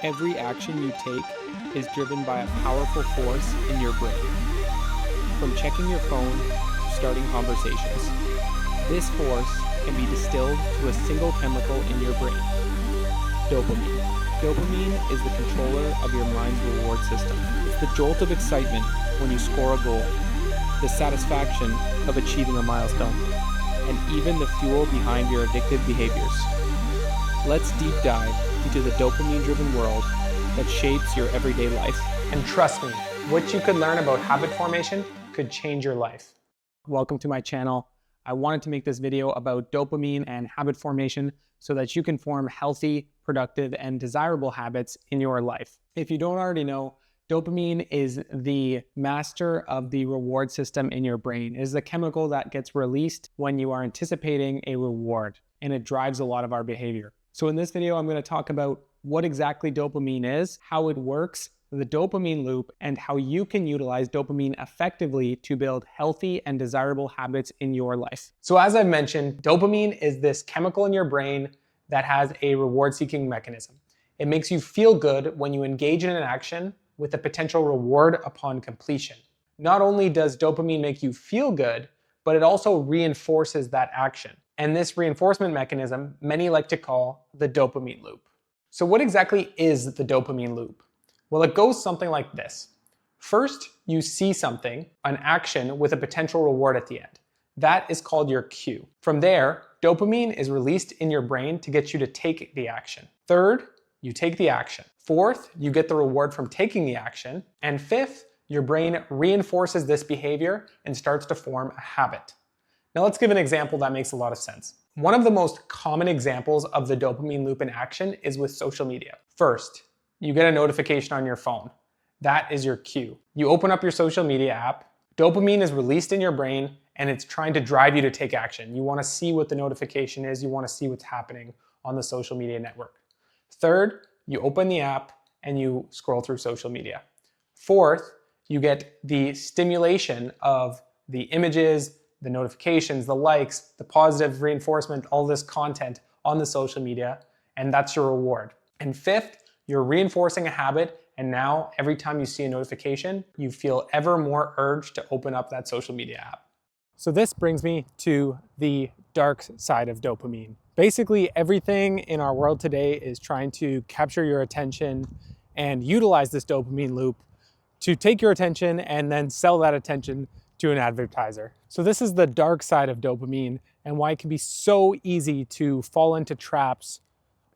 Every action you take is driven by a powerful force in your brain. From checking your phone to starting conversations, this force can be distilled to a single chemical in your brain: dopamine. Dopamine is the controller of your mind's reward system. It's the jolt of excitement when you score a goal, the satisfaction of achieving a milestone, and even the fuel behind your addictive behaviors. Let's deep dive into the dopamine-driven world that shapes your everyday life. And trust me, what you could learn about habit formation could change your life. Welcome to my channel. I wanted to make this video about dopamine and habit formation so that you can form healthy, productive, and desirable habits in your life. If you don't already know, dopamine is the master of the reward system in your brain. It is the chemical that gets released when you are anticipating a reward, and it drives a lot of our behavior. So in this video, I'm going to talk about what exactly dopamine is, how it works, the dopamine loop, and how you can utilize dopamine effectively to build healthy and desirable habits in your life. So as I've mentioned, dopamine is this chemical in your brain that has a reward-seeking mechanism. It makes you feel good when you engage in an action with a potential reward upon completion. Not only does dopamine make you feel good, but it also reinforces that action. And this reinforcement mechanism, many like to call the dopamine loop. So what exactly is the dopamine loop? Well, it goes something like this. First, you see something, an action with a potential reward at the end. That is called your cue. From there, dopamine is released in your brain to get you to take the action. Third, you take the action. Fourth, you get the reward from taking the action. And fifth, your brain reinforces this behavior and starts to form a habit. Now let's give an example that makes a lot of sense. One of the most common examples of the dopamine loop in action is with social media. First, you get a notification on your phone. That is your cue. You open up your social media app, dopamine is released in your brain, and it's trying to drive you to take action. You want to see what the notification is, you want to see what's happening on the social media network. Third, you open the app and you scroll through social media. Fourth, you get the stimulation of the images, the notifications, the likes, the positive reinforcement, all this content on the social media, and that's your reward. And fifth, you're reinforcing a habit, and now every time you see a notification, you feel ever more urge to open up that social media app. So this brings me to the dark side of dopamine. Basically, everything in our world today is trying to capture your attention and utilize this dopamine loop to take your attention and then sell that attention to an advertiser. So this is the dark side of dopamine and why it can be so easy to fall into traps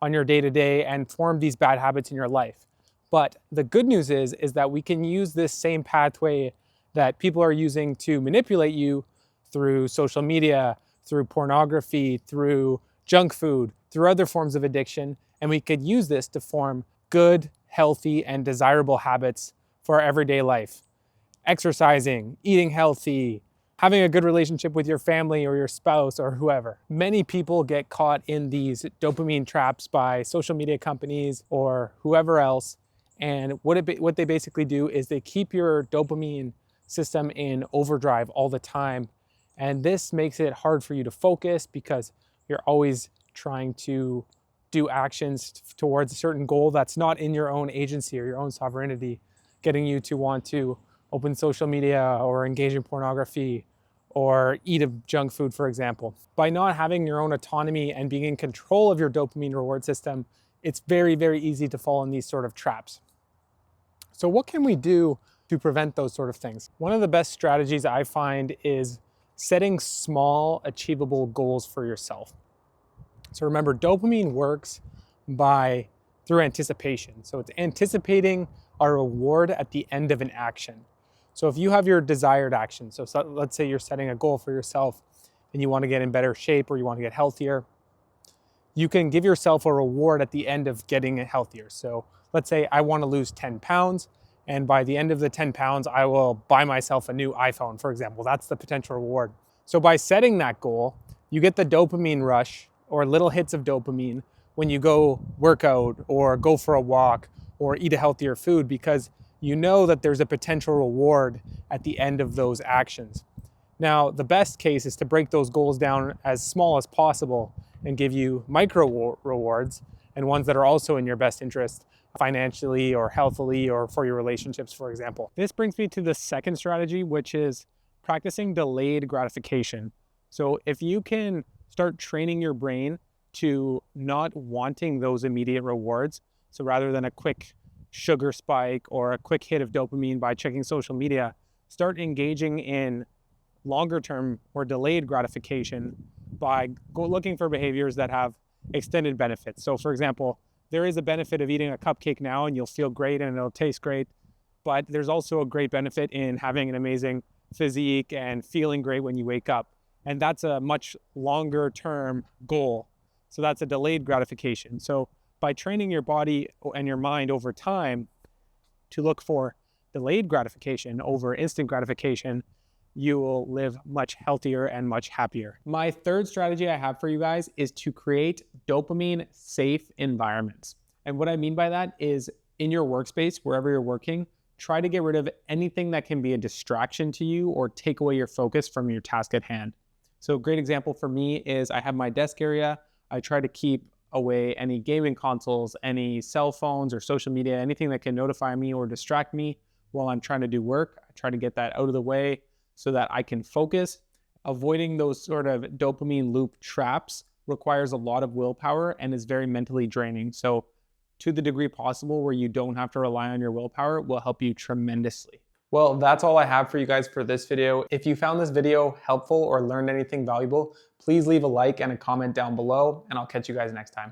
on your day-to-day and form these bad habits in your life. But the good news is that we can use this same pathway that people are using to manipulate you through social media, through pornography, through junk food, through other forms of addiction, and we could use this to form good, healthy, and desirable habits for our everyday life. Exercising, eating healthy, having a good relationship with your family or your spouse or whoever. Many people get caught in these dopamine traps by social media companies or whoever else. And what they basically do is they keep your dopamine system in overdrive all the time. And this makes it hard for you to focus because you're always trying to do actions towards a certain goal that's not in your own agency or your own sovereignty, getting you to want to open social media or engage in pornography or eat a junk food, for example. By not having your own autonomy and being in control of your dopamine reward system, it's very, very easy to fall in these sort of traps. So what can we do to prevent those sort of things? One of the best strategies I find is setting small, achievable goals for yourself. So remember, dopamine works through anticipation. So it's anticipating a reward at the end of an action. So if you have your desired action, so let's say you're setting a goal for yourself and you want to get in better shape or you want to get healthier, you can give yourself a reward at the end of getting healthier. So let's say I want to lose 10 pounds, and by the end of the 10 pounds, I will buy myself a new iPhone, for example. That's the potential reward. So by setting that goal, you get the dopamine rush or little hits of dopamine when you go work out or go for a walk or eat a healthier food, because you know that there's a potential reward at the end of those actions. Now, the best case is to break those goals down as small as possible and give you micro rewards and ones that are also in your best interest financially or healthily or for your relationships, for example. This brings me to the second strategy, which is practicing delayed gratification. So if you can start training your brain to not wanting those immediate rewards, so rather than a quick sugar spike or a quick hit of dopamine by checking social media, start engaging in longer term or delayed gratification by looking for behaviors that have extended benefits. So for example, there is a benefit of eating a cupcake now and you'll feel great and it'll taste great, but there's also a great benefit in having an amazing physique and feeling great when you wake up. And that's a much longer term goal. So that's a delayed gratification. So by training your body and your mind over time to look for delayed gratification over instant gratification, you will live much healthier and much happier. My third strategy I have for you guys is to create dopamine safe environments. And what I mean by that is in your workspace, wherever you're working, try to get rid of anything that can be a distraction to you or take away your focus from your task at hand. So a great example for me is I have my desk area. I try to keep away any gaming consoles, any cell phones or social media, anything that can notify me or distract me while I'm trying to do work. I try to get that out of the way so that I can focus. Avoiding those sort of dopamine loop traps requires a lot of willpower and is very mentally draining. So to the degree possible where you don't have to rely on your willpower will help you tremendously. Well, that's all I have for you guys for this video. If you found this video helpful or learned anything valuable, please leave a like and a comment down below, and I'll catch you guys next time.